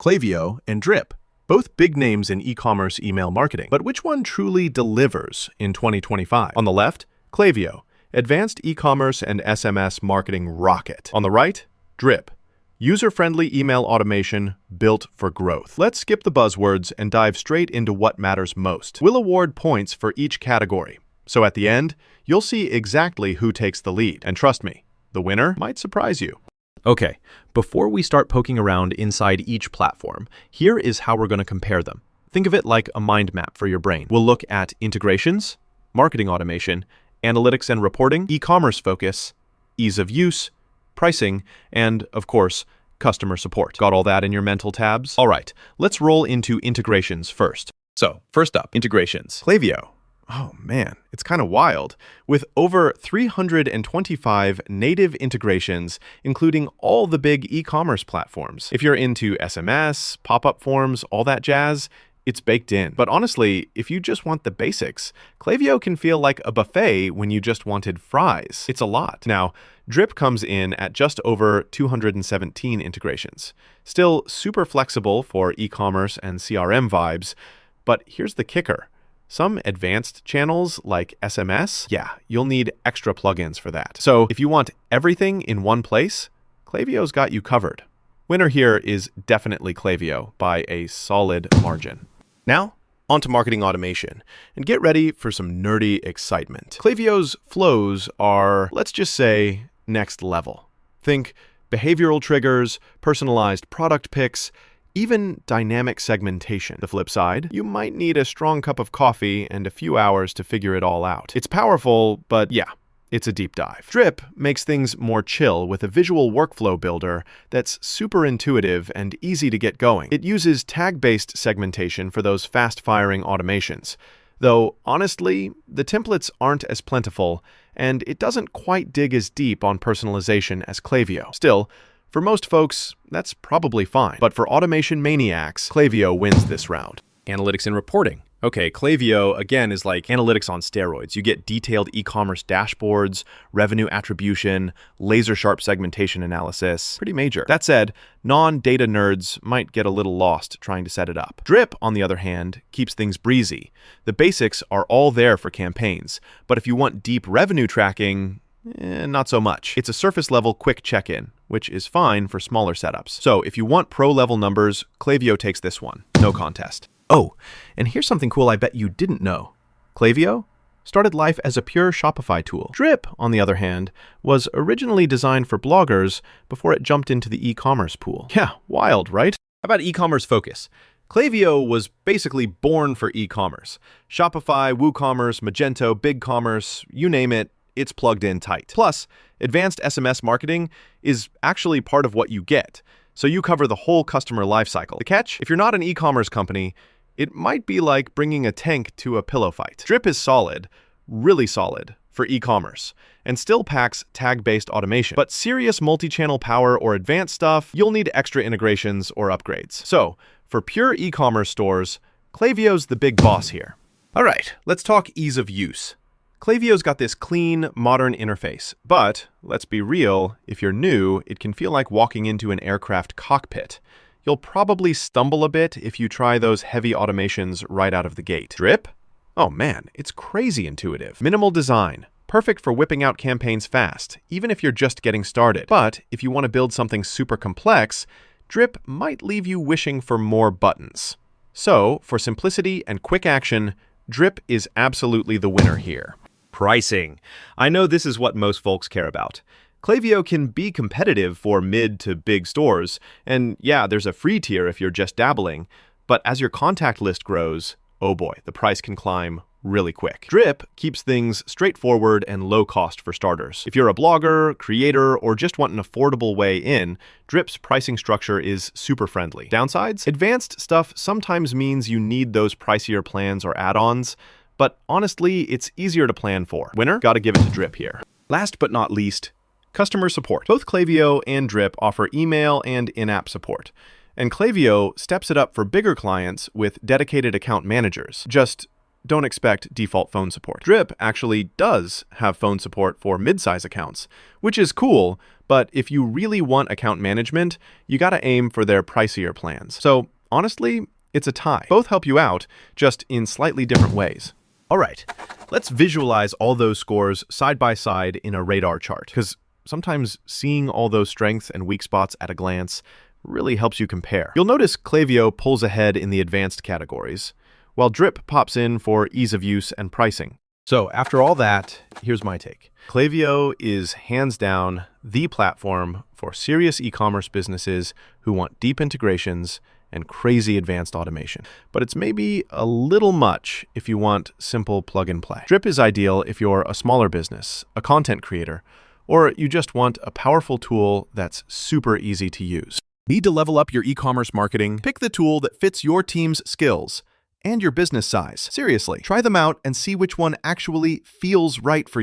Klaviyo and Drip, both big names in e-commerce email marketing. But which one truly delivers in 2025? On the left, Klaviyo, advanced e-commerce and SMS marketing rocket. On the right, Drip, user-friendly email automation built for growth. Let's skip the buzzwords and dive straight into what matters most. We'll award points for each category. So at the end, you'll see exactly who takes the lead. And trust me, the winner might surprise you. Okay, before we start poking around inside each platform, here is how we're going to compare them. Think of it like a mind map for your brain. We'll look at integrations, marketing automation, analytics and reporting, e-commerce focus, ease of use, pricing, and, of course, customer support. Got all that in your mental tabs? All right, let's roll into integrations first. So, first up, integrations. Klaviyo. Oh man, it's kind of wild. With over 325 native integrations, including all the big e-commerce platforms. If you're into SMS, pop-up forms, all that jazz, it's baked in. But honestly, if you just want the basics, Klaviyo can feel like a buffet when you just wanted fries. It's a lot. Now, Drip comes in at just over 217 integrations. Still super flexible for e-commerce and CRM vibes, but here's the kicker. Some advanced channels like SMS, yeah, you'll need extra plugins for that. So if you want everything in one place, Klaviyo's got you covered. Winner here is definitely Klaviyo by a solid margin. Now, onto marketing automation, and get ready for some nerdy excitement. Klaviyo's flows are, let's just say, next level. Think behavioral triggers, personalized product picks, even dynamic segmentation. The flip side, you might need a strong cup of coffee and a few hours to figure it all out. It's powerful, but yeah, it's a deep dive. Drip makes things more chill with a visual workflow builder that's super intuitive and easy to get going. It uses tag-based segmentation for those fast-firing automations. Though, honestly, the templates aren't as plentiful, and it doesn't quite dig as deep on personalization as Klaviyo. Still, for most folks, that's probably fine. But for automation maniacs, Klaviyo wins this round. Analytics and reporting. Okay, Klaviyo, again, is like analytics on steroids. You get detailed e-commerce dashboards, revenue attribution, laser-sharp segmentation analysis. Pretty major. That said, non-data nerds might get a little lost trying to set it up. Drip, on the other hand, keeps things breezy. The basics are all there for campaigns, but if you want deep revenue tracking, not so much. It's a surface-level quick check-in, which is fine for smaller setups. So if you want pro-level numbers, Klaviyo takes this one. No contest. Oh, and here's something cool I bet you didn't know. Klaviyo started life as a pure Shopify tool. Drip, on the other hand, was originally designed for bloggers before it jumped into the e-commerce pool. Yeah, wild, right? How about e-commerce focus? Klaviyo was basically born for e-commerce. Shopify, WooCommerce, Magento, BigCommerce, you name it, it's plugged in tight. Plus, advanced SMS marketing is actually part of what you get, so you cover the whole customer lifecycle. The catch? If you're not an e-commerce company, it might be like bringing a tank to a pillow fight. Drip is solid, really solid, for e-commerce, and still packs tag-based automation. But serious multi-channel power or advanced stuff, you'll need extra integrations or upgrades. So, for pure e-commerce stores, Klaviyo's the big boss here. All right, let's talk ease of use. Klaviyo's got this clean, modern interface, but let's be real, if you're new, it can feel like walking into an aircraft cockpit. You'll probably stumble a bit if you try those heavy automations right out of the gate. Drip? Oh man, it's crazy intuitive. Minimal design, perfect for whipping out campaigns fast, even if you're just getting started. But if you want to build something super complex, Drip might leave you wishing for more buttons. So, for simplicity and quick action, Drip is absolutely the winner here. Pricing. I know this is what most folks care about. Klaviyo can be competitive for mid to big stores, and yeah, there's a free tier if you're just dabbling, but as your contact list grows, oh boy, the price can climb really quick. Drip keeps things straightforward and low cost for starters. If you're a blogger, creator, or just want an affordable way in, Drip's pricing structure is super friendly. Downsides? Advanced stuff sometimes means you need those pricier plans or add-ons, but honestly, it's easier to plan for. Winner? Gotta give it to Drip here. Last but not least, customer support. Both Klaviyo and Drip offer email and in-app support, and Klaviyo steps it up for bigger clients with dedicated account managers. Just don't expect default phone support. Drip actually does have phone support for mid-size accounts, which is cool, but if you really want account management, you gotta aim for their pricier plans. So honestly, it's a tie. Both help you out, just in slightly different ways. All right, let's visualize all those scores side by side in a radar chart, because sometimes seeing all those strengths and weak spots at a glance really helps you compare. You'll notice Klaviyo pulls ahead in the advanced categories, while Drip pops in for ease of use and pricing. So after all that, here's my take. Klaviyo is hands down the platform for serious e-commerce businesses who want deep integrations and crazy advanced automation. But it's maybe a little much if you want simple plug and play. Drip is ideal if you're a smaller business, a content creator, or you just want a powerful tool that's super easy to use. Need to level up your e-commerce marketing? Pick the tool that fits your team's skills and your business size. Seriously, try them out and see which one actually feels right for you.